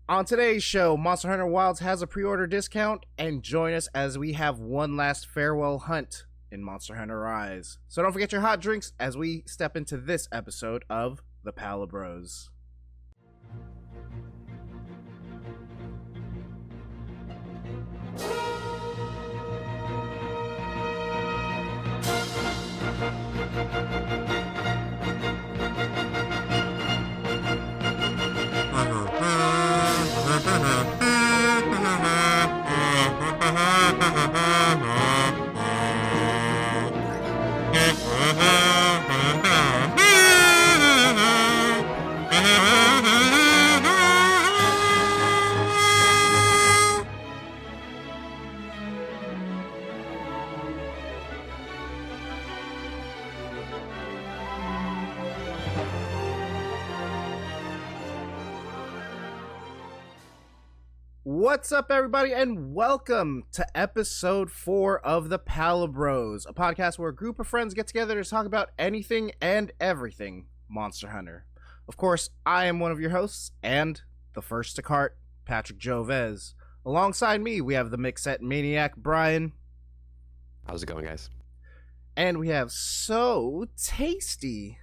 On today's show, Monster Hunter Wilds has a pre-order discount, and join us as we have one last farewell hunt in Monster Hunter Rise. So don't forget your hot drinks as we step into this episode of the Palibros. What's up, everybody, and welcome to episode 4 of the Palibros, a podcast where a group of friends get together to talk about anything and everything Monster Hunter. Of course, I am one of your hosts, and the first to cart, Patrick Jovez. Alongside me, we have the Mixette Maniac, Brian. How's it going, guys? And we have So Tasty,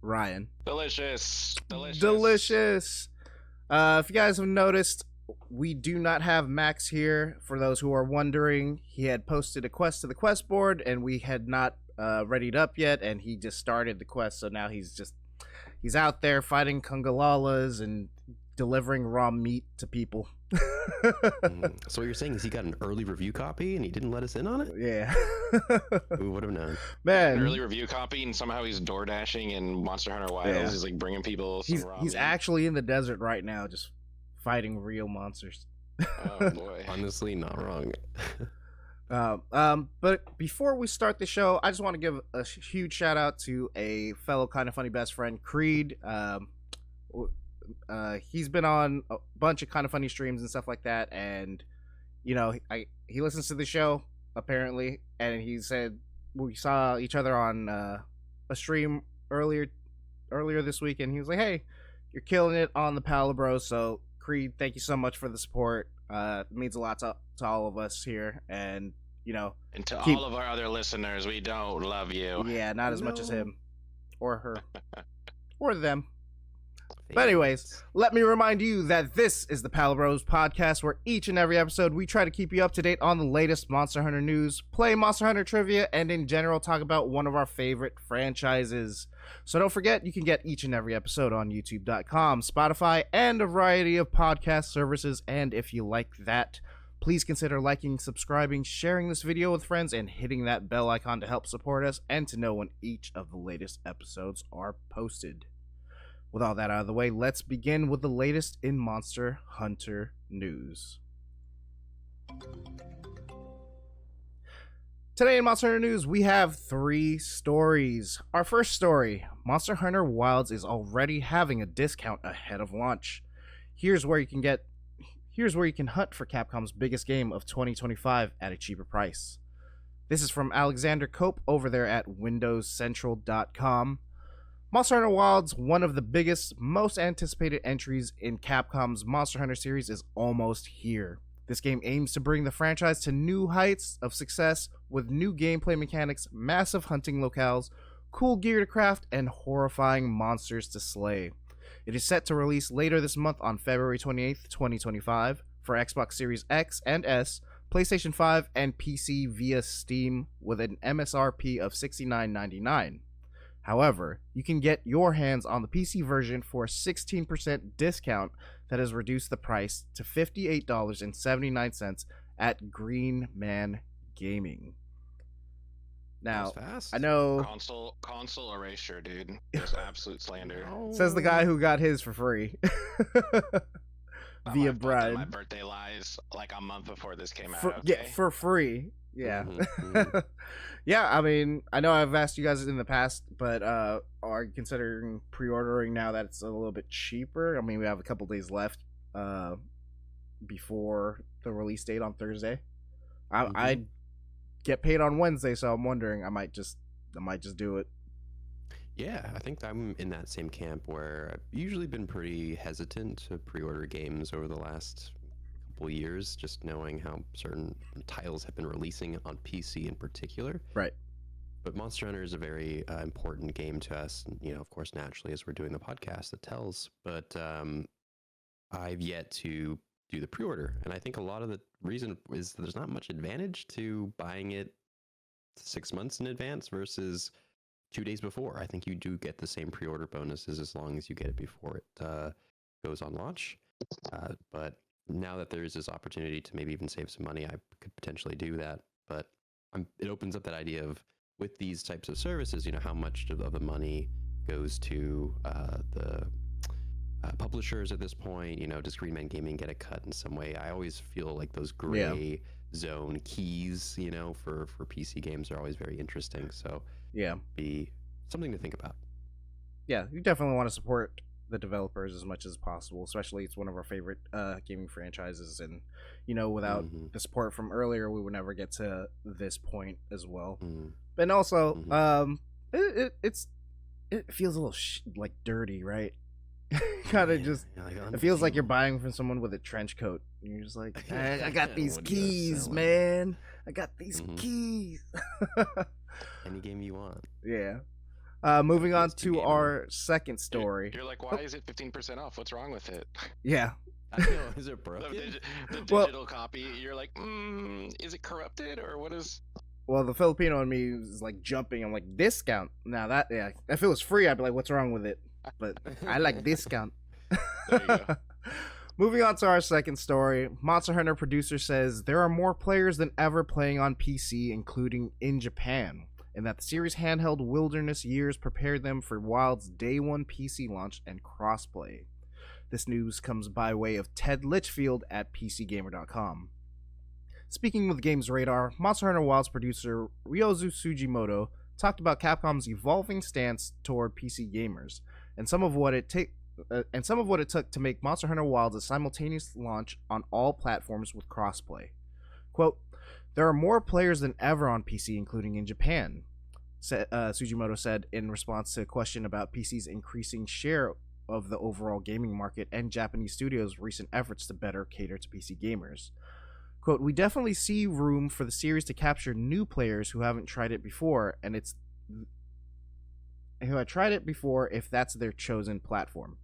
Ryan. Delicious. Delicious. If you guys have noticed, we do not have Max here. For those who are wondering, he had posted a quest to the quest board, and we had not readied up yet, and he just started the quest, so now he's out there fighting Kungalalas and delivering raw meat to people. So what you're saying is he got an early review copy and he didn't let us in on it? Yeah. Who would have known? Man. An early review copy, and somehow he's door dashing in Monster Hunter Wilds. Yeah. He's like bringing people some raw He's meat. actually in the desert right now, just fighting real monsters. Oh boy. Honestly, not wrong. But before we start the show, I just want to give a huge shout out to a fellow kind of funny best friend, Creed. He's been on a bunch of kind of funny streams and stuff like that, and he listens to the show apparently, and he said we saw each other on a stream earlier this week, and he was like, "Hey, you're killing it on the Palibros." So Creed, thank you so much for the support. It means a lot to all of us here, and And to all of our other listeners, we don't love you. Yeah, not as much as him or her or them. But anyways, let me remind you that this is the Palibros podcast, where each and every episode we try to keep you up to date on the latest Monster Hunter news, play Monster Hunter trivia, and in general talk about one of our favorite franchises. So don't forget, you can get each and every episode on YouTube.com, Spotify, and a variety of podcast services. And if you like that, please consider liking, subscribing, sharing this video with friends, and hitting that bell icon to help support us and to know when each of the latest episodes are posted. With all that out of the way, let's begin with the latest in Monster Hunter news. Today in Monster Hunter news, we have 3 stories. Our first story, Monster Hunter Wilds is already having a discount ahead of launch. Here's where you can hunt for Capcom's biggest game of 2025 at a cheaper price. This is from Alexander Cope over there at windowscentral.com. Monster Hunter Wilds, one of the biggest, most anticipated entries in Capcom's Monster Hunter series, is almost here. This game aims to bring the franchise to new heights of success with new gameplay mechanics, massive hunting locales, cool gear to craft, and horrifying monsters to slay. It is set to release later this month on February 28th, 2025 for Xbox Series X and S, PlayStation 5, and PC via Steam with an MSRP of $69.99. However, you can get your hands on the PC version for a 16% discount that has reduced the price to $58.79 at Green Man Gaming. Now, I know console erasure, dude. Just absolute slander. Says the guy who got his for free via bribe. My birthday lies like a month before this came out. Yeah, for free. Yeah. Yeah, I mean, I know I've asked you guys in the past, but are you considering pre-ordering now that it's a little bit cheaper? I mean, we have a couple days left before the release date on Thursday. I get paid on Wednesday, so I'm wondering I might just do it. Yeah, I think I'm in that same camp where I've usually been pretty hesitant to pre-order games over the last couple years, just knowing how certain titles have been releasing on PC in particular. Right. But Monster Hunter is a very important game to us, and, of course, naturally, as we're doing the podcast, it tells. But I've yet to do the pre-order, and I think a lot of the reason is there's not much advantage to buying it 6 months in advance versus 2 days before. I think you do get the same pre-order bonuses as long as you get it before it goes on launch. But now that there is this opportunity to maybe even save some money, I could potentially do that. But it opens up that idea of, with these types of services, how much of the money goes to the publishers at this point. Does Green Man Gaming get a cut in some way? I always feel like those gray zone keys, for PC games are always very interesting. So be something to think about. Yeah, you definitely want to support the developers as much as possible, especially it's one of our favorite gaming franchises, and without the support from earlier, we would never get to this point as well. And also it feels a little like dirty, right? Kind of just it feels like you're buying from someone with a trench coat, and you're just like, I got these keys, man, I got these keys. Any game you want. Yeah. Moving on to our second story. You're like, why is it 15% off? What's wrong with it? Yeah. I know, is it broken? The digital copy, you're like, is it corrupted, or what is... Well, the Filipino in me is like jumping. I'm like, discount. Now that, if it was free, I'd be like, what's wrong with it? But I like discount. There you go. Moving on to our second story. Monster Hunter producer says there are more players than ever playing on PC, including in Japan, and that the series' handheld wilderness years prepared them for Wild's day one PC launch and crossplay. This news comes by way of Ted Litchfield at PCGamer.com. Speaking with Games Radar, Monster Hunter Wild's producer Ryozu Sugimoto talked about Capcom's evolving stance toward PC gamers, and some of what it took to make Monster Hunter Wild a simultaneous launch on all platforms with crossplay. Quote, "There are more players than ever on PC, including in Japan," Sugimoto said in response to a question about PC's increasing share of the overall gaming market and Japanese studios' recent efforts to better cater to PC gamers. Quote, "We definitely see room for the series to capture new players who haven't tried it before, if that's their chosen platform.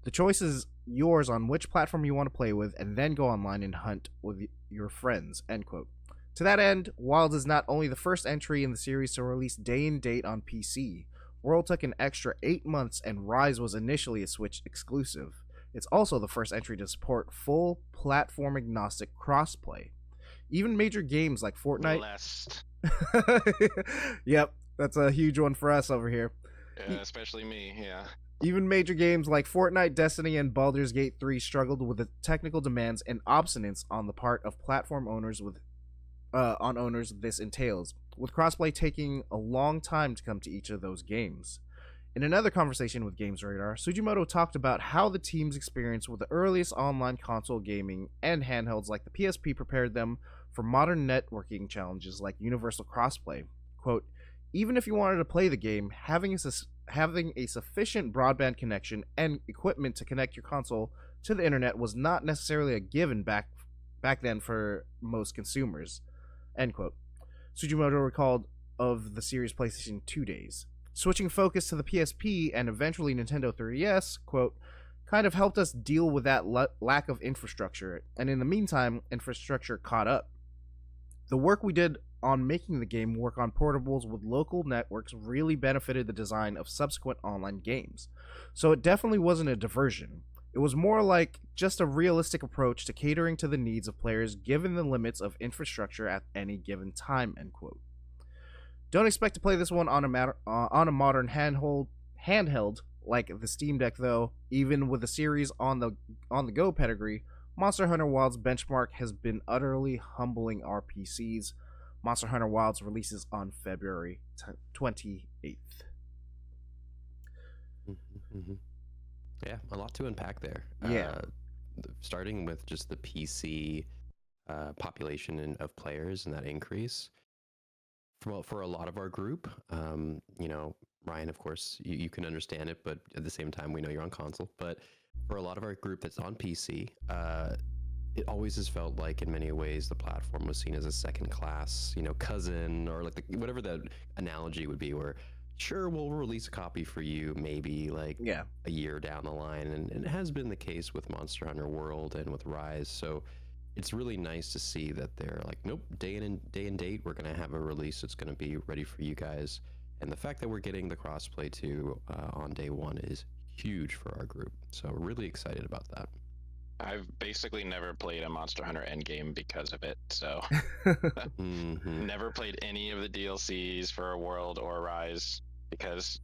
The choice is yours on which platform you want to play with, and then go online and hunt with your friends," end quote. To that end, Wild is not only the first entry in the series to release day and date on PC. World took an extra 8 months, and Rise was initially a Switch exclusive. It's also the first entry to support full platform-agnostic crossplay. Even major games like Fortnite... Blessed. Yep, that's a huge one for us over here. Especially me, yeah. Even major games like Fortnite, Destiny, and Baldur's Gate 3 struggled with the technical demands and obstinance on the part of platform owners this entails, with crossplay taking a long time to come to each of those games. In another conversation with Games Radar, Sugimoto talked about how the team's experience with the earliest online console gaming and handhelds like the PSP prepared them for modern networking challenges like universal crossplay. Quote, "Even if you wanted to play the game, having a sufficient broadband connection and equipment to connect your console to the internet was not necessarily a given back then for most consumers," end quote. Sugimoto recalled of the series' PlayStation 2 days. Switching focus to the PSP and eventually Nintendo 3DS, quote, "kind of helped us deal with that lack of infrastructure, and in the meantime, infrastructure caught up. The work we did on making the game work on portables with local networks really benefited the design of subsequent online games. So it definitely wasn't a diversion. It was more like just a realistic approach to catering to the needs of players given the limits of infrastructure at any given time," end quote. Don't expect to play this one on a modern handheld like the Steam Deck, though. Even with the series on the go pedigree, Monster Hunter Wild's benchmark has been utterly humbling our PCs. Monster Hunter Wilds releases on February 28th. Yeah, a lot to unpack there. Yeah. Starting with just the PC population of players and that increase. For a lot of our group, Ryan, of course, you can understand it, but at the same time, we know you're on console. But for a lot of our group that's on PC, it always has felt like, in many ways, the platform was seen as a second class, cousin, or like whatever the analogy would be. Where, sure, we'll release a copy for you, maybe like Yeah. a year down the line, and it has been the case with Monster Hunter World and with Rise. So it's really nice to see that they're like, nope, day and date, we're gonna have a release that's gonna be ready for you guys. And the fact that we're getting the crossplay too on day one is huge for our group. So we're really excited about that. I've basically never played a Monster Hunter Endgame because of it. So never played any of the DLCs for a World or Rise, because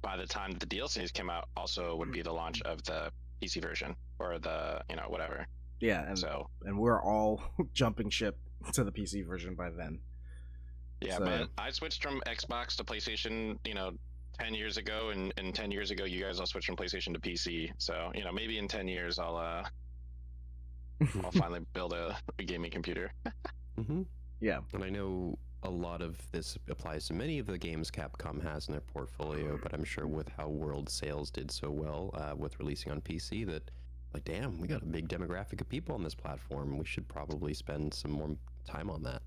by the time the DLCs came out, also would be the launch of the PC version or the whatever. Yeah, and we're all jumping ship to the PC version by then. Yeah, but I switched from Xbox to PlayStation, 10 years ago, and 10 years ago you guys all switched from PlayStation to PC. So, maybe in 10 years I'll finally build a gaming computer. Yeah. And I know a lot of this applies to many of the games Capcom has in their portfolio, but I'm sure with how World sales did so well with releasing on PC, that like, damn, we got a big demographic of people on this platform. We should probably spend some more time on that.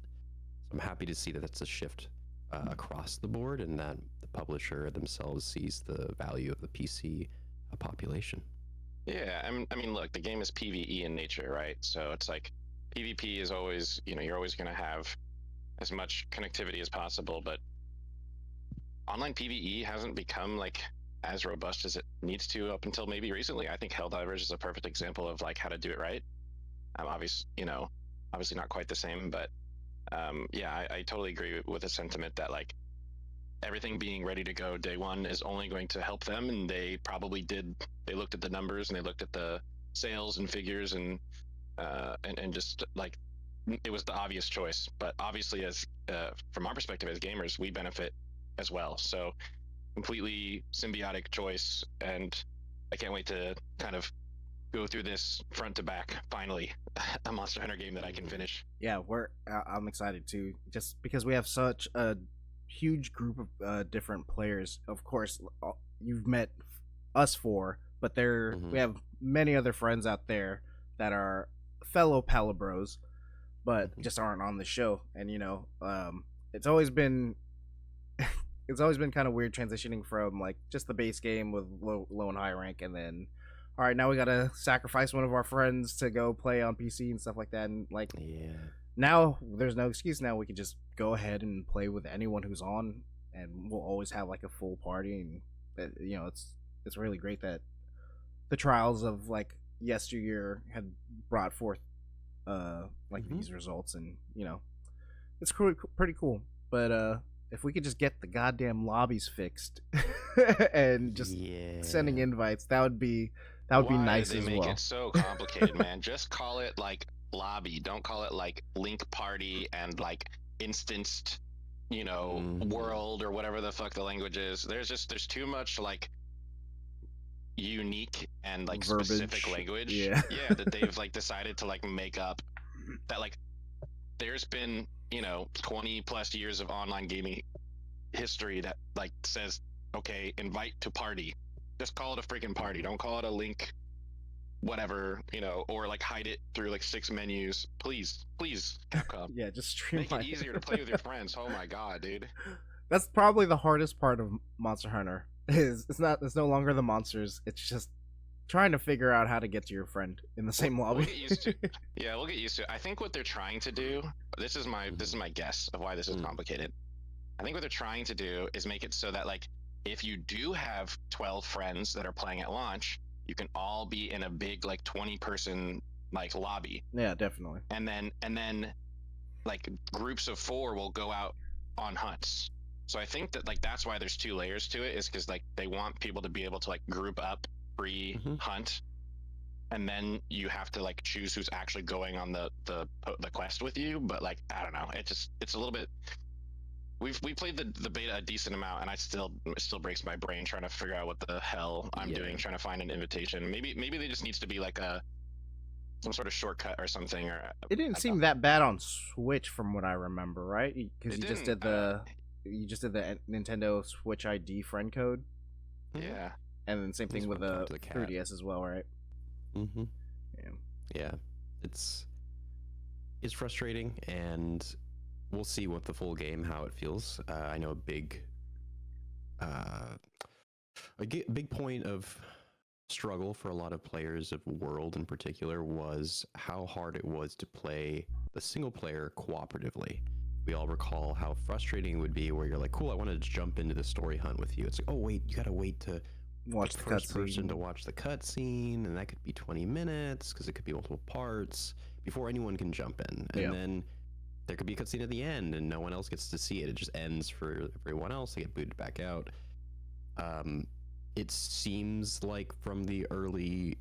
So I'm happy to see that that's a shift across the board, and that the publisher themselves sees the value of the PC population. Yeah, I mean, look, the game is PvE in nature, right? So it's like PvP is always, you're always going to have as much connectivity as possible, but online PvE hasn't become like as robust as it needs to up until maybe recently. I think Helldivers is a perfect example of like how to do it right. Obviously not quite the same, but yeah, I totally agree with the sentiment that like everything being ready to go day one is only going to help them, and they probably did. They looked at the numbers and they looked at the sales and figures and just like it was the obvious choice. But obviously, as from our perspective as gamers, we benefit as well. So completely symbiotic choice, and I can't wait to kind of go through this front to back. Finally, a Monster Hunter game that I can finish. Yeah, I'm excited too, just because we have such a huge group of different players. Of course, you've met us four, but we have many other friends out there that are fellow Palibros, but just aren't on the show. And it's always been kind of weird transitioning from like just the base game with low and high rank, and then all right, now we gotta sacrifice one of our friends to go play on PC and stuff like that. And like, yeah, now there's no excuse. Now we can just go ahead and play with anyone who's on, and we'll always have like a full party. And it's really great that the trials of like yesteryear had brought forth these results, and it's pretty cool. But if we could just get the goddamn lobbies fixed and just sending invites, that would be nice as well. Why make it so complicated, man? Just call it like lobby. Don't call it like link party and like instanced, world or whatever the fuck the language is. There's too much like unique and like verbiage. Specific language. Yeah, that they've like decided to like make up. That like there's been 20 plus years of online gaming history that like says, okay, invite to party. Just call it a freaking party. Don't call it a link, whatever, or like hide it through like 6 menus. Please, Capcom. Yeah, just streamline. Make it easier to play with your friends. Oh my god, dude. That's probably the hardest part of Monster Hunter. It's no longer the monsters. It's just trying to figure out how to get to your friend in the same lobby. We'll get used to it. Yeah, we'll get used to it. I think what they're trying to do, this is my guess of why this is complicated. I think what they're trying to do is make it so that like if you do have 12 friends that are playing at launch, you can all be in a big like 20-person like lobby. Yeah, definitely. And then like groups of 4 will go out on hunts. So I think that like that's why there's 2 layers to it, is because like they want people to be able to like group up pre-hunt, and then you have to like choose who's actually going on the quest with you. But like I don't know, it's a little bit. We played the beta a decent amount, and it still breaks my brain trying to figure out what the hell I'm doing, trying to find an invitation. Maybe there just needs to be like some sort of shortcut or something. Or it didn't seem that bad on Switch from what I remember, right? Because you just did the you just did the Nintendo Switch ID friend code, Yeah. and then same thing Just with went the up to the cat. 3DS as well, right? Mm-hmm. Yeah. Yeah, it's frustrating, and we'll see what the full game how it feels. I know a big point of struggle for a lot of players of World in particular was how hard it was to play the single player cooperatively. We all recall how frustrating it would be where you're like, cool, I wanted to jump into the story hunt with you. It's like, oh wait, you gotta wait to Watch pick the first person to cutscene. watch the cutscene, and that could be 20 minutes because it could be multiple parts before anyone can jump in. And Yeah. then there could be a cutscene at the end and no one else gets to see it. It just ends for everyone else. They get booted back out. It seems like from the early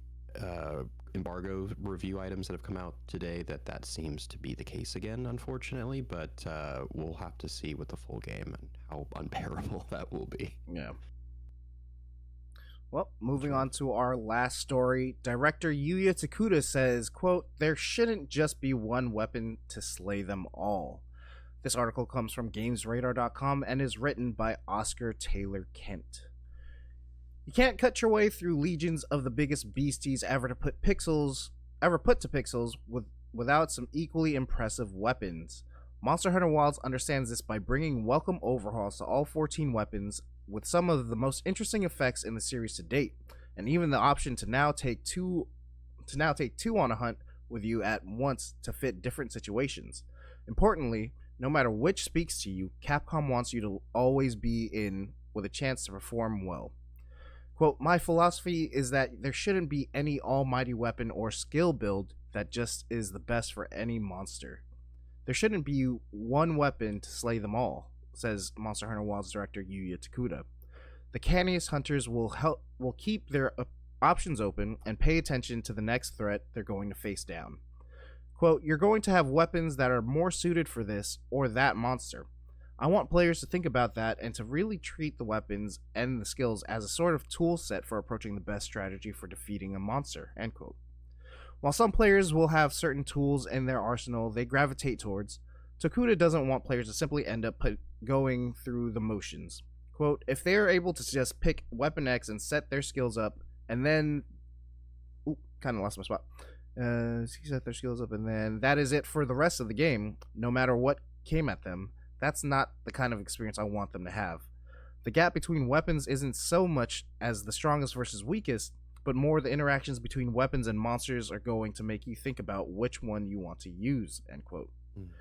embargo review items that have come out today that seems to be the case again, unfortunately. But we'll have to see with the full game and how unbearable that will be. Yeah. Well, moving on to our last story, director Yuya Takuda says, quote, "There shouldn't just be one weapon to slay them all." This article comes from GamesRadar.com and is written by Oscar Taylor Kent. You can't cut your way through legions of the biggest beasties ever put to pixels without some equally impressive weapons. Monster Hunter Wilds understands this by bringing welcome overhauls to all 14 weapons, with some of the most interesting effects in the series to date, and even the option to now take two on a hunt with you at once to fit different situations. Importantly, no matter which speaks to you, Capcom wants you to always be in with a chance to perform well. Quote, "My philosophy is that there shouldn't be any almighty weapon or skill build that just is the best for any monster. There shouldn't be one weapon to slay them all," says Monster Hunter Wilds director Yuya Takuda. "The canniest hunters will keep their options open and pay attention to the next threat they're going to face down. Quote, you're going to have weapons that are more suited for this or that monster. I want players to think about that and to really treat the weapons and the skills as a sort of tool set for approaching the best strategy for defeating a monster," end quote. While some players will have certain tools in their arsenal they gravitate towards, Takuda doesn't want players to simply end up going through the motions. Quote, "If they are able to just pick Weapon X and set their skills up, and then... kind of lost my spot. Set their skills up, and then that is it for the rest of the game, no matter what came at them, that's not the kind of experience I want them to have. The gap between weapons isn't so much as the strongest versus weakest, but more the interactions between weapons and monsters are going to make you think about which one you want to use," end quote. Mm-hmm.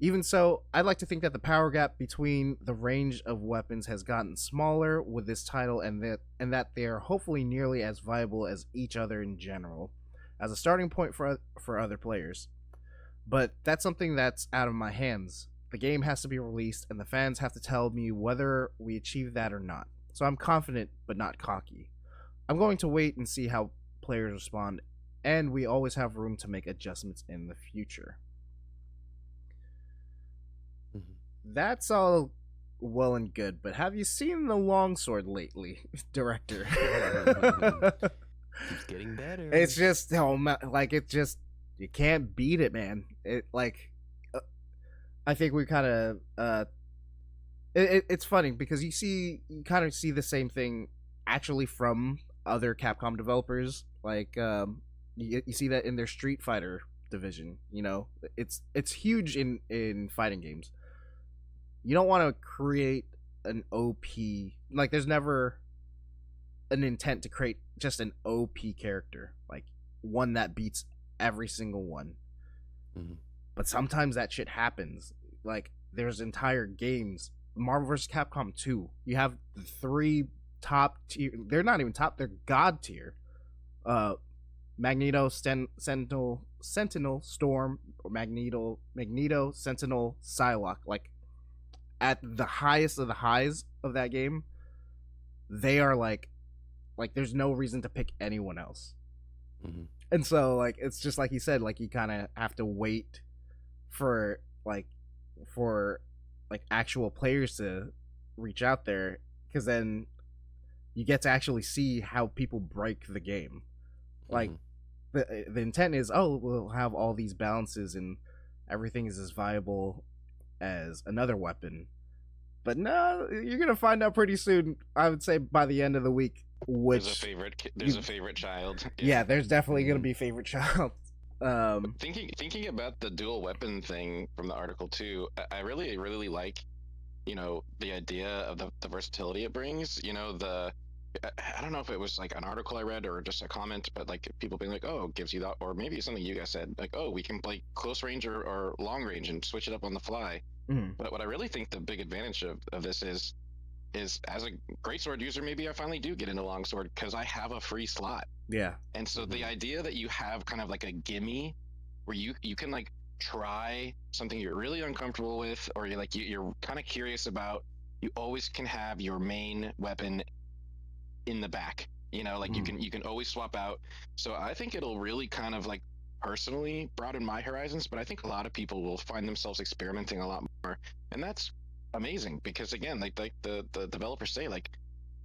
Even so, I'd like to think that the power gap between the range of weapons has gotten smaller with this title, and that they are hopefully nearly as viable as each other in general, as a starting point for other players. But that's something that's out of my hands. The game has to be released, and the fans have to tell me whether we achieve that or not. So I'm confident, but not cocky. I'm going to wait and see how players respond, and we always have room to make adjustments in the future. That's all well and good, but have you seen the longsword lately, director? Keeps getting better. It's just, you can't beat it, man. I think we kind of, it's funny because you kind of see the same thing actually from other Capcom developers. You see that in their Street Fighter division. You know, it's huge in fighting games. You don't want to create an OP, there's never an intent to create just an OP character, like one that beats every single one. Mm-hmm. But sometimes that shit happens. Like, there's entire games, Marvel vs. Capcom 2, you have the 3 top tier, they're not even top, they're god tier. Magneto, Sentinel, Storm, or Magneto, Sentinel, Psylocke, at the highest of the highs of that game, they are like there's no reason to pick anyone else. Mm-hmm. And so it's just like you said, you kind of have to wait for actual players to reach out there, because then you get to actually see how people break the game. Mm-hmm. The intent is, we'll have all these balances and everything is as viable as another weapon, But no, you're gonna find out pretty soon. I would say by the end of the week. Which There's a favorite child. Yeah, there's definitely gonna be a favorite child. Thinking about the dual weapon thing from the article too, I really like, the idea of the versatility it brings. I don't know if it was like an article I read or just a comment, but like people being like, oh, it gives you that, or maybe something you guys said, like, oh, we can play close range or long range and switch it up on the fly. But what I really think the big advantage of this is as a greatsword user, maybe I finally do get into longsword because I have a free slot. Yeah. And so the idea that you have kind of like a gimme where you can like try something you're really uncomfortable with, or you're kind of curious about, you always can have your main weapon in the back. You can always swap out. So I think it'll really kind of like personally broaden my horizons, but I think a lot of people will find themselves experimenting a lot more, and that's amazing because again, like the developers say, like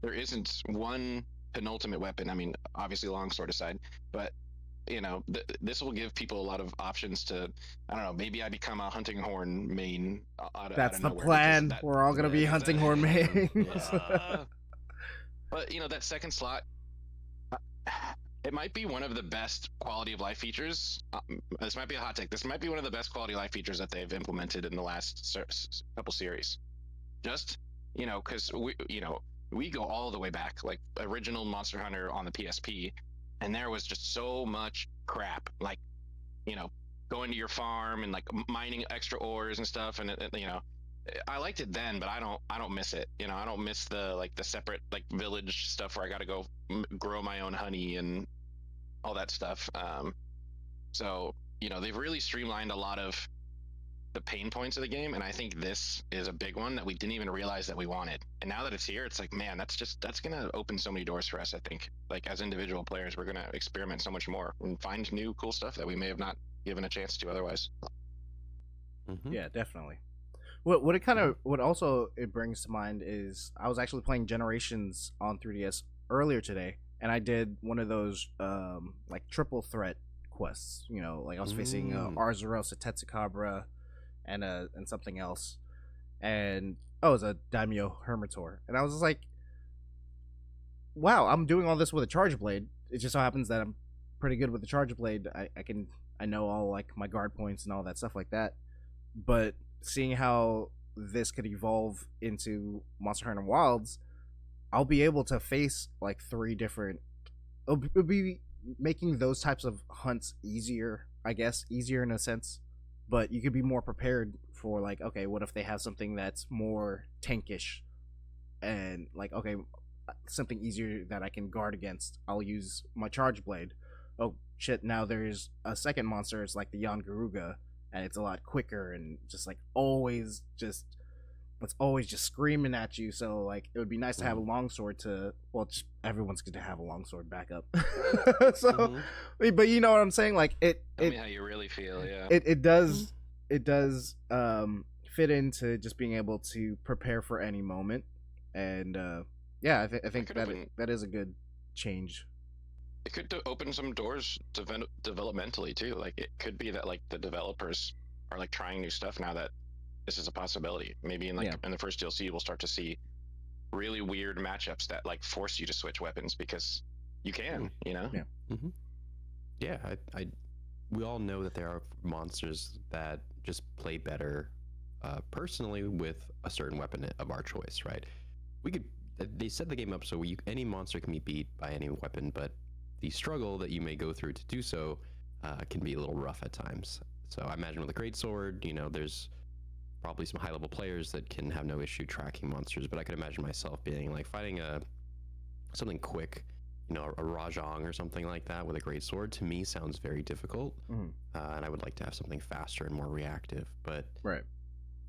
there isn't one penultimate weapon. I mean, obviously longsword aside, but this will give people a lot of options to, I don't know, maybe I become a hunting horn main. That's the plan. We're all gonna be hunting horn mains. But that second slot, it might be one of the best quality of life features. This might be a hot take. This might be one of the best quality of life features that they've implemented in the last couple series. Just, because we go all the way back, like original Monster Hunter on the PSP, and there was just so much crap, like, going to your farm and like mining extra ores and stuff, and I liked it then, but I don't miss it. I don't miss the separate like village stuff where I got to go grow my own honey and all that stuff. So they've really streamlined a lot of the pain points of the game, and I think this is a big one that we didn't even realize that we wanted. And now that it's here, it's like, man, that's gonna open so many doors for us. I think, like, as individual players, we're gonna experiment so much more and find new cool stuff that we may have not given a chance to otherwise. Yeah, definitely. What also it brings to mind is I was actually playing Generations on 3DS earlier today, and I did one of those like triple threat quests. Like I was facing Arzuros, a Tetsukabra, and something else, and it was a Daimyo Hermitor, and I was just like, wow, I'm doing all this with a charge blade. It just so happens that I'm pretty good with the charge blade. I know all like my guard points and all that stuff like that, but seeing how this could evolve into Monster Hunter Wilds, I'll be able to face like 3 different. It'll be making those types of hunts easier, I guess, easier in a sense, but you could be more prepared for like, okay, what if they have something that's more tankish, and like, okay, something easier that I can guard against. I'll use my charge blade. Oh shit! Now there's a second monster. It's like the Yangaruga, and it's a lot quicker and just like always just screaming at you. So like it would be nice to have a longsword to, well, just everyone's going to have a longsword backup. So but you know what I'm saying, like tell me how you really feel. Yeah, it does fit into just being able to prepare for any moment. And I think that is a good change. It could open some doors developmentally too. Like it could be that like the developers are like trying new stuff now that this is a possibility. Maybe in the first DLC we'll start to see really weird matchups that like force you to switch weapons because you can. We all know that there are monsters that just play better personally with a certain weapon of our choice, right? They set the game up so any monster can be beat by any weapon, but the struggle that you may go through to do so can be a little rough at times. So I imagine with a greatsword, there's probably some high-level players that can have no issue tracking monsters, but I could imagine myself being like fighting something quick, a Rajang or something like that with a greatsword. To me, sounds very difficult, and I would like to have something faster and more reactive. But right,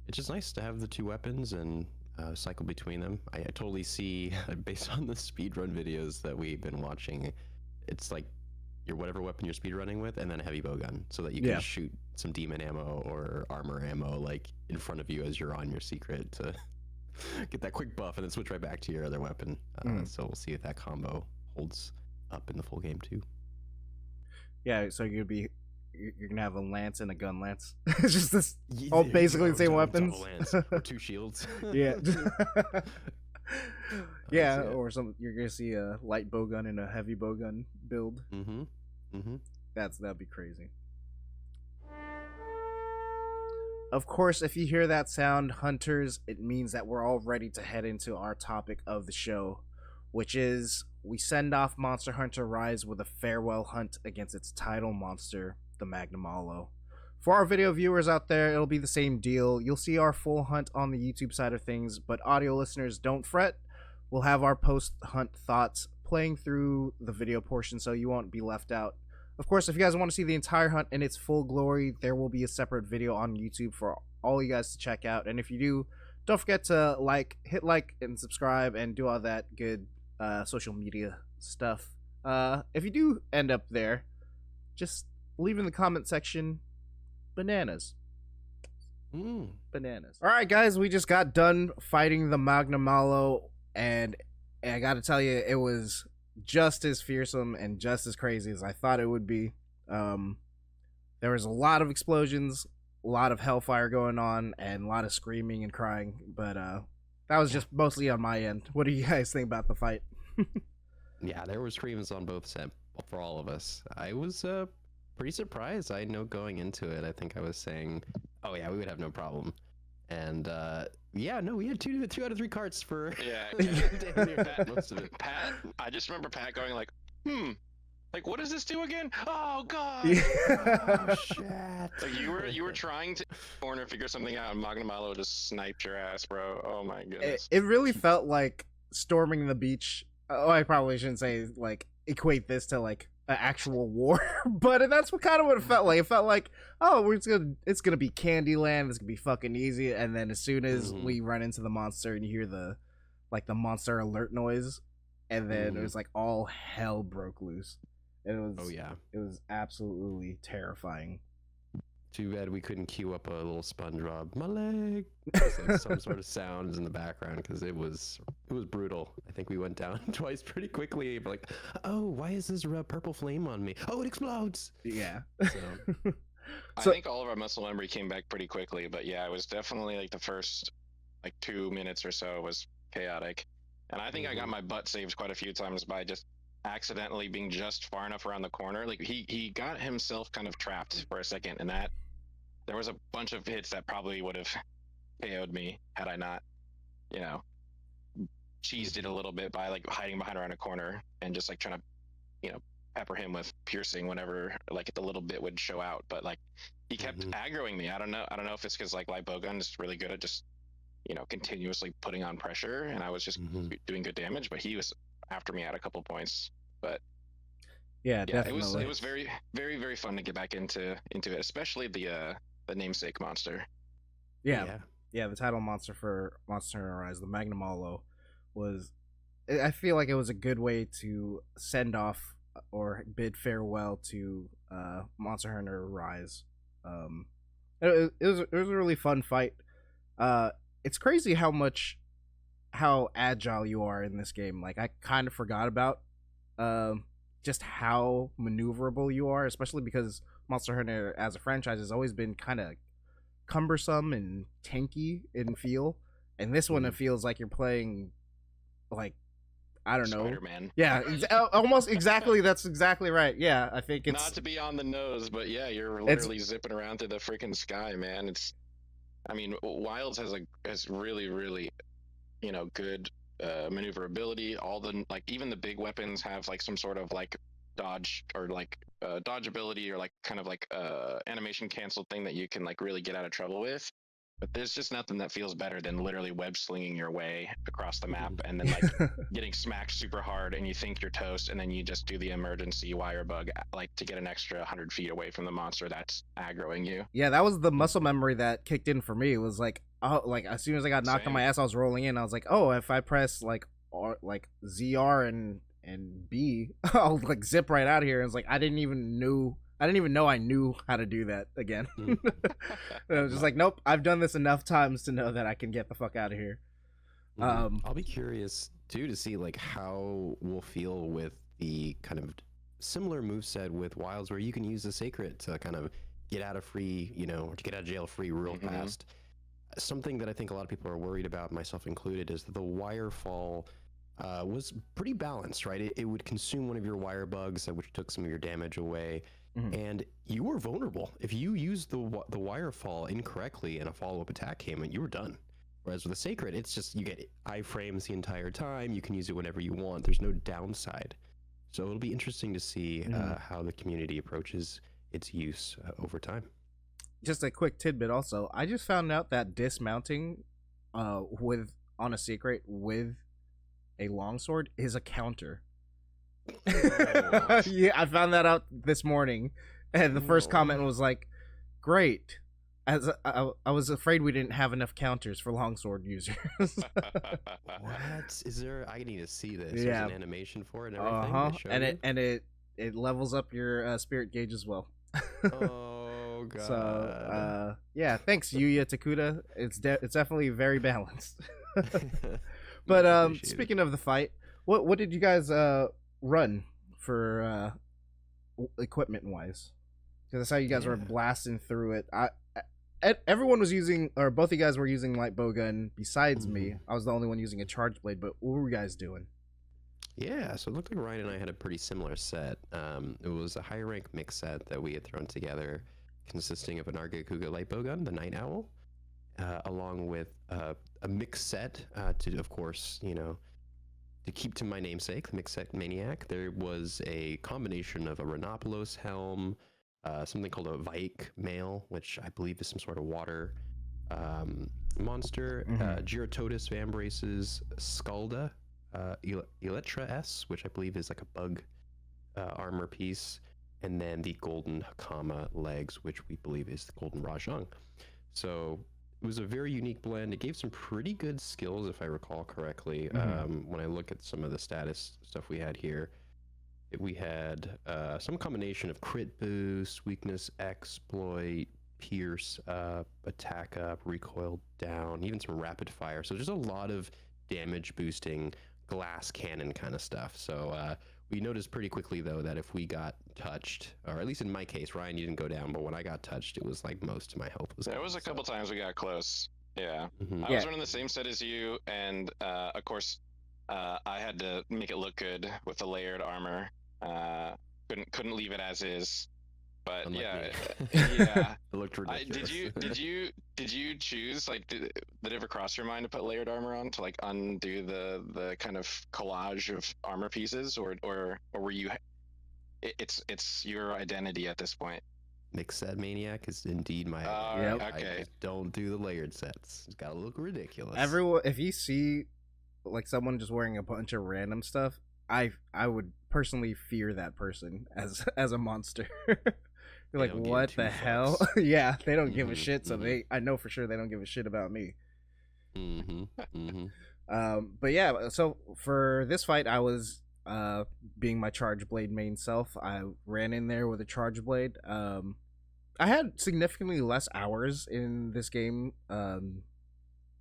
it's just nice to have the 2 weapons and cycle between them. I totally see, based on the speedrun videos that we've been watching, it's like your whatever weapon you're speedrunning with, and then a heavy bowgun, so that you can shoot some demon ammo or armor ammo like in front of you as you're on your secret to get that quick buff, and then switch right back to your other weapon. So we'll see if that combo holds up in the full game too. Yeah, so you'd be you're gonna have a lance and a gun lance. It's just this, all basically the same weapons. Double lance or two shields. Yeah. Yeah, it. or you're gonna see a light bowgun and a heavy bowgun build. Mm-hmm. Mm-hmm. That'd be crazy. Of course, if you hear that sound, hunters, it means that we're all ready to head into our topic of the show, which is we send off Monster Hunter Rise with a farewell hunt against its title monster, the Magnamalo. For our video viewers out there, it'll be the same deal. You'll see our full hunt on the YouTube side of things, but audio listeners, don't fret. We'll have our post-hunt thoughts playing through the video portion so you won't be left out. Of course, if you guys want to see the entire hunt in its full glory, there will be a separate video on YouTube for all you guys to check out. And if you do, don't forget to hit like and subscribe and do all that good social media stuff. If you do end up there, just leave in the comment section bananas. Bananas. All right, guys, we just got done fighting the Magnamalo, and I gotta tell you, it was just as fearsome and just as crazy as I thought it would be. There was a lot of explosions, a lot of hellfire going on, and a lot of screaming and crying, but that was just mostly on my end. What do you guys think about the fight? Yeah, there were screams on both sides for all of us. I was pretty surprised. I know going into it, I think I was saying, oh yeah, we would have no problem. And yeah, no, we had two out of three carts for Pat, I just remember Pat going like, like, what does this do again? Oh god! Oh shit! Like you were trying to corner figure something out, and Magnamalo just sniped your ass, bro. Oh my goodness! It really felt like storming the beach. Oh, I probably shouldn't say like equate this to like an actual war, but that's what it felt like. It felt like, oh, it's gonna be Candyland. It's gonna be fucking easy. And then as soon as we run into the monster and you hear the monster alert noise, and then it was like all hell broke loose. And it was it was absolutely terrifying. Too bad we couldn't queue up a little SpongeBob, my leg, like some sort of sounds in the background, because it was brutal. I think we went down twice pretty quickly. But like, oh, why is this purple flame on me? Oh, it explodes. Yeah. So, I think all of our muscle memory came back pretty quickly, but yeah, it was definitely like the first like 2 minutes or so was chaotic, and I think I got my butt saved quite a few times by just accidentally being just far enough around the corner. Like he got himself kind of trapped for a second, and that there was a bunch of hits that probably would have KO'd me had I not, cheesed it a little bit by like hiding behind around a corner and just like trying to, pepper him with piercing whenever like the little bit would show out. But like he kept aggroing me. I don't know if it's because like light bowgun is really good at just continuously putting on pressure, and I was just doing good damage, but he was after me at a couple points. But yeah, definitely. It was very, very, very fun to get back into it, especially the namesake monster. Yeah, the title monster for Monster Hunter Rise, the Magnamalo, was. I feel like it was a good way to send off or bid farewell to Monster Hunter Rise. It was a really fun fight. It's crazy how agile you are in this game. Like, I kind of forgot about just how maneuverable you are, especially because Monster Hunter as a franchise has always been kind of cumbersome and tanky in feel, and this one it feels like you're playing like, I don't know, Spider-Man. Yeah, almost exactly. That's exactly right. Yeah, I think it's not to be on the nose, but yeah, you're literally zipping around through the freaking sky, man. Wilds has really, really good maneuverability. All the even the big weapons have like some sort of like dodge or like dodge ability or like kind of like animation cancel thing that you can like really get out of trouble with. But there's just nothing that feels better than literally web slinging your way across the map and then like getting smacked super hard and you think you're toast, and then you just do the emergency wire bug like to get an extra 100 feet away from the monster that's aggroing you. Yeah, that was the muscle memory that kicked in for me. It was like, oh, like as soon as I got knocked on my ass, I was rolling in. I was like, oh, if I press like ZR and B, I'll like zip right out of here. And it's like I didn't even know I knew how to do that again. I was just like, nope, I've done this enough times to know that I can get the fuck out of here. I'll be curious too to see like how we'll feel with the kind of similar moveset with Wilds, where you can use the Sacred to kind of get out of free, or to get out of jail free real fast. Something that I think a lot of people are worried about, myself included, is that the wire fall was pretty balanced, right? It would consume one of your wire bugs, which took some of your damage away, and you were vulnerable. If you used the wire fall incorrectly and a follow-up attack came in, you were done. Whereas with the Sacred, it's just you get iframes the entire time. You can use it whenever you want. There's no downside. So it'll be interesting to see how the community approaches its use over time. Just a quick tidbit also. I just found out that dismounting on a Secret with a longsword is a counter. Yeah, I found that out this morning, and the first comment was like, "Great." As I was afraid we didn't have enough counters for longsword users. What is there? I need to see this. Yeah, there's an animation for it and everything. And it levels up your spirit gauge as well. Oh god. So yeah, thanks Yuya Takuda. It's definitely very balanced. But speaking of the fight, what did you guys run for equipment wise? Because I saw you guys were blasting through it. Everyone was using, or both of you guys were using light bowgun besides me. I was the only one using a charge blade. But what were you guys doing? Yeah, so it looked like Ryan and I had a pretty similar set. It was a high rank mix set that we had thrown together, consisting of an Argakuga light bowgun, the Night Owl, along with a mix set to, of course, to keep to my namesake, the mix set Maniac. There was a combination of a Rhinopolos helm, something called a Vaik mail, which I believe is some sort of water monster, Gyrototus fan braces, Skalda, Electra S, which I believe is like a bug armor piece, and then the golden Hakama legs, which we believe is the golden Rajang. So it was a very unique blend. It gave some pretty good skills, if I recall correctly. When I look at some of the status stuff we had here, we had some combination of crit boost, weakness, exploit, pierce up, attack up, recoil down, even some rapid fire. So there's a lot of damage boosting glass cannon kind of stuff. So we noticed pretty quickly though that if we got touched, or at least in my case, Ryan, you didn't go down, but when I got touched, it was like most of my health was. There was a couple times we got close. Yeah, I was running the same set as you, and of course, I had to make it look good with the layered armor. Couldn't leave it as is. But unlike yeah, it looked ridiculous. Did you choose, like, did it ever cross your mind to put layered armor on to like undo the kind of collage of armor pieces, or were you? It's your identity at this point. Mix set Maniac is indeed my. Okay. I don't do the layered sets. It's gotta look ridiculous. Everyone, if you see like someone just wearing a bunch of random stuff, I would personally fear that person as a monster. You're like, what the hell? Yeah, they don't give a shit. So I know for sure they don't give a shit about me. But yeah, so for this fight, I was being my charge blade main self. I ran in there with a charge blade. I had significantly less hours in this game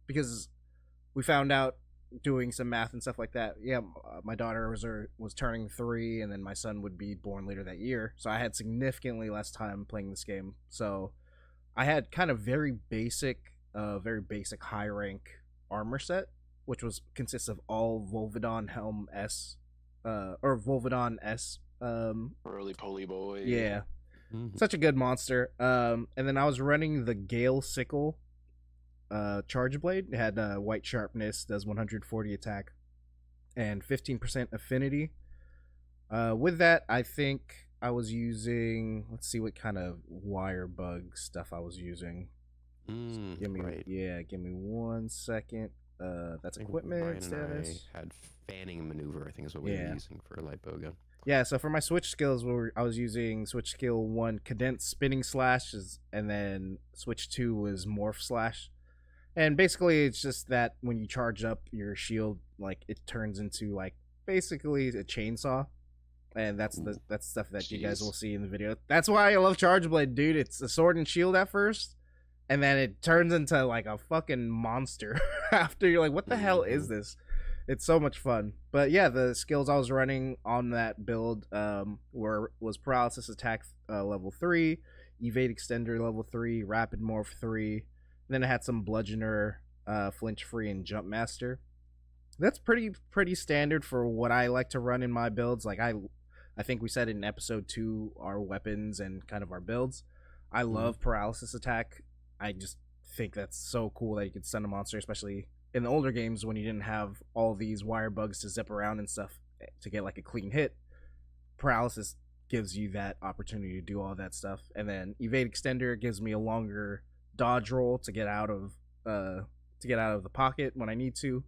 because we found out doing some math and stuff like that. Yeah, my daughter was turning 3, and then my son would be born later that year. So I had significantly less time playing this game. So I had kind of very basic high rank armor set, which consists of all Volvidon Helm S, or Volvidon S. Roly poly boy. Yeah, such a good monster. And then I was running the Gale Sickle charge blade. It had white sharpness, does 140 attack and 15% affinity. With that, I think I was using, let's see what kind of wire bug stuff I was using. Give me 1 second. That's equipment status. I had fanning maneuver, I think is what we were using for light bowgun. Yeah, so for my switch skills, I was using switch skill 1 condensed spinning slash, and then switch 2 was morph slash. And basically, it's just that when you charge up your shield, like, it turns into, like, basically a chainsaw. And that's stuff that you guys will see in the video. That's why I love Charge Blade, dude. It's a sword and shield at first, and then it turns into, like, a fucking monster after. You're like, what the hell is this? It's so much fun. But yeah, the skills I was running on that build was paralysis attack level 3, evade extender level 3, rapid morph 3. Then I had some bludgeoner, flinch free, and jump master. That's pretty standard for what I like to run in my builds. Like I think we said in episode 2 our weapons and kind of our builds. I love paralysis attack. I just think that's so cool that you could stun a monster, especially in the older games when you didn't have all these wire bugs to zip around and stuff to get like a clean hit. Paralysis gives you that opportunity to do all that stuff, and then evade extender gives me a longer dodge roll to get out of the pocket when I need to.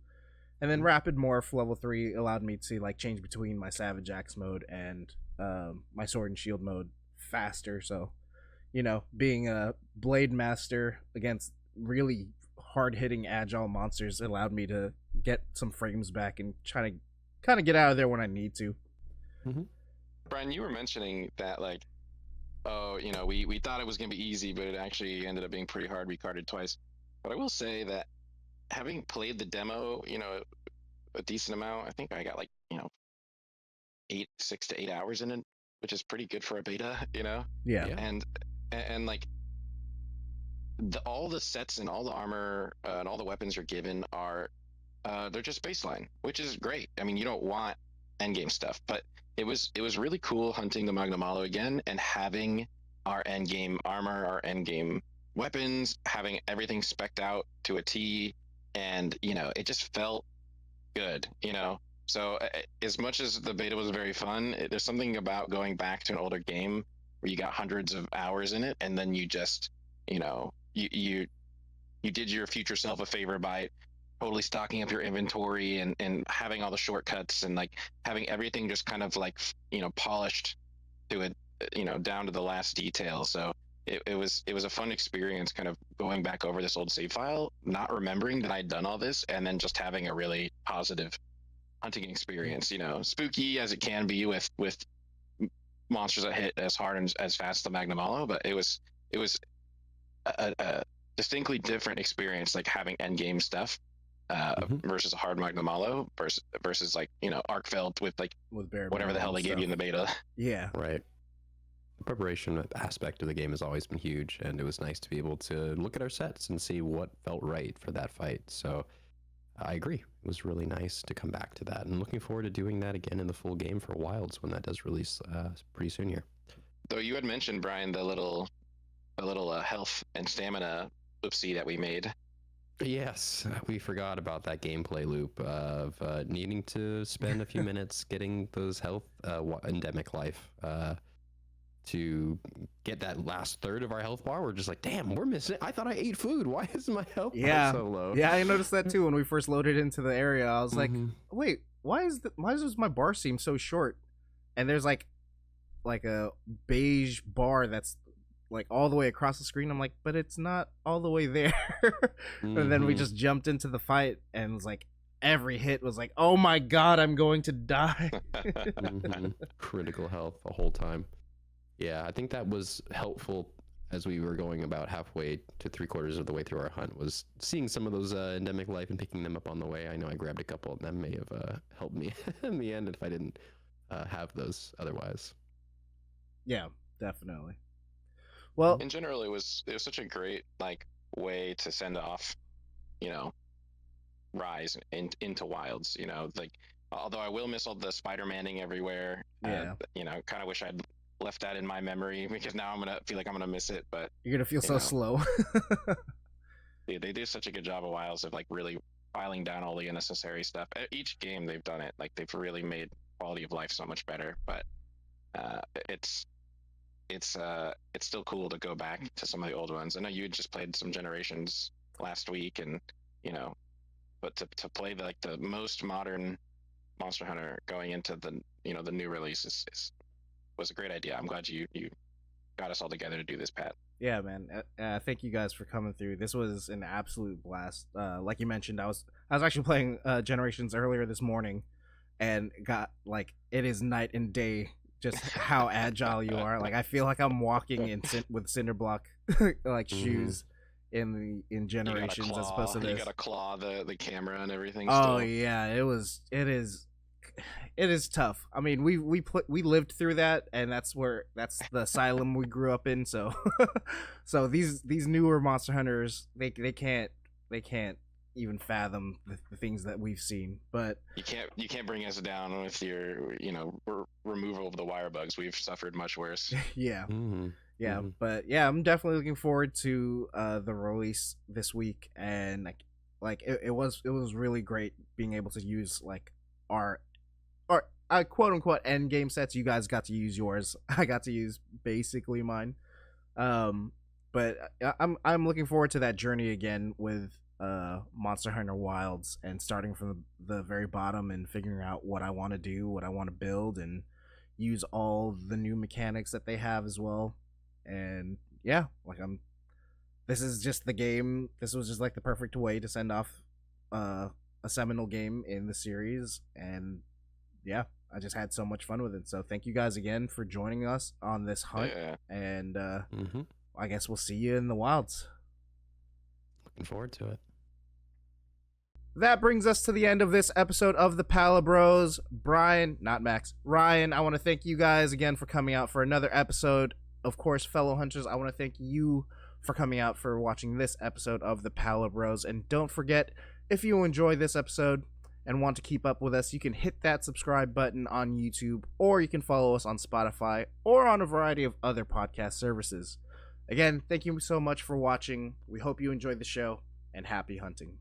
And then rapid morph level 3 allowed me to like change between my savage axe mode and my sword and shield mode faster. So, being a blade master against really hard hitting agile monsters allowed me to get some frames back and try to kind of get out of there when I need to. Brian, you were mentioning that like, oh, we thought it was gonna be easy, but it actually ended up being pretty hard. We carded twice. But I will say that having played the demo, a decent amount, I think I got like, 6 to 8 hours in it, which is pretty good for a beta, Yeah. And like all the sets and all the armor and all the weapons you're given are they're just baseline, which is great. I mean, you don't want endgame stuff, but it was really cool hunting the Magnamalo again and having our endgame armor, our endgame weapons, having everything specced out to a T, and it just felt good. So as much as the beta was very fun, there's something about going back to an older game where you got hundreds of hours in it, and then you just you did your future self a favor by totally stocking up your inventory and having all the shortcuts and like having everything just kind of like polished to it, down to the last detail. So it was a fun experience kind of going back over this old save file, not remembering that I'd done all this, and then just having a really positive hunting experience. Spooky as it can be with monsters that hit as hard and as fast as the Magnamalo, but it was a distinctly different experience, like having endgame stuff versus a hard Magnamalo versus like Arkfeld with like With bare whatever the hell they gave you in the beta. Yeah. Right. The preparation aspect of the game has always been huge, and it was nice to be able to look at our sets and see what felt right for that fight. So I agree. It was really nice to come back to that, and looking forward to doing that again in the full game for Wilds when that does release pretty soon here. Though you had mentioned, Brian, the little health and stamina oopsie that we made. Yes, we forgot about that gameplay loop of needing to spend a few minutes getting those health endemic life to get that last third of our health bar. We're just like, damn, we're missing. I thought I ate food. Why is my health bar so low? Yeah, I noticed that too when we first loaded into the area. I was like, wait, why does my bar seem so short? And there's like a beige bar that's like all the way across the screen. I'm like, but it's not all the way there. And then we just jumped into the fight, and it was like every hit was like, oh my god, I'm going to die. Critical health the whole time. Yeah, I think that was helpful as we were going about halfway to 3/4 of the way through our hunt, was seeing some of those endemic life and picking them up on the way. I know I grabbed a couple, and that may have helped me in the end if I didn't have those otherwise. Yeah, definitely. Well, in general, it was such a great like way to send off, Rise into Wilds. Like, although I will miss all the Spider-Manning everywhere. Yeah. Kind of wish I'd left that in my memory, because now I'm gonna feel like I'm gonna miss it. But you're gonna feel so slow. they do such a good job of Wilds of like really filing down all the unnecessary stuff. Each game they've done it, like they've really made quality of life so much better. But it's still cool to go back to some of the old ones. I know you just played some Generations last week, and but to play the most modern Monster Hunter going into the the new release was a great idea. I'm glad you got us all together to do this, Pat. Yeah, man. Thank you guys for coming through. This was an absolute blast. Like you mentioned, I was actually playing Generations earlier this morning, and got like, it is night and day just how agile you are. Like, I feel like I'm walking with cinder block like shoes, in generations as opposed to You this. gotta claw the camera and everything. Oh still. yeah, it is tough. I mean, we lived through that, and that's the asylum we grew up in. So, so these newer Monster Hunters, they can't even fathom the things that we've seen. But You can't bring us down with your removal of the wire bugs. We've suffered much worse. yeah, Mm-hmm. yeah. Mm-hmm. But yeah, I'm definitely looking forward to the release this week, and like it was really great being able to use like our quote unquote end game sets. You guys got to use yours. I got to use basically mine. But I'm looking forward to that journey again with Monster Hunter Wilds, and starting from the very bottom and figuring out what I want to do, what I want to build, and use all the new mechanics that they have as well. And yeah, like this is just the game. This was just like the perfect way to send off a seminal game in the series, and yeah, I just had so much fun with it. So thank you guys again for joining us on this hunt, Yeah. and Mm-hmm. I guess we'll see you in the wilds. Looking forward to it. That brings us to the end of this episode of the Palibros. Brian, not Max, Ryan, I want to thank you guys again for coming out for another episode. Of course, fellow hunters, I want to thank you for coming out for watching this episode of the Palibros. And don't forget, if you enjoy this episode and want to keep up with us, you can hit that subscribe button on YouTube, or you can follow us on Spotify or on a variety of other podcast services. Again, thank you so much for watching. We hope you enjoyed the show, and happy hunting.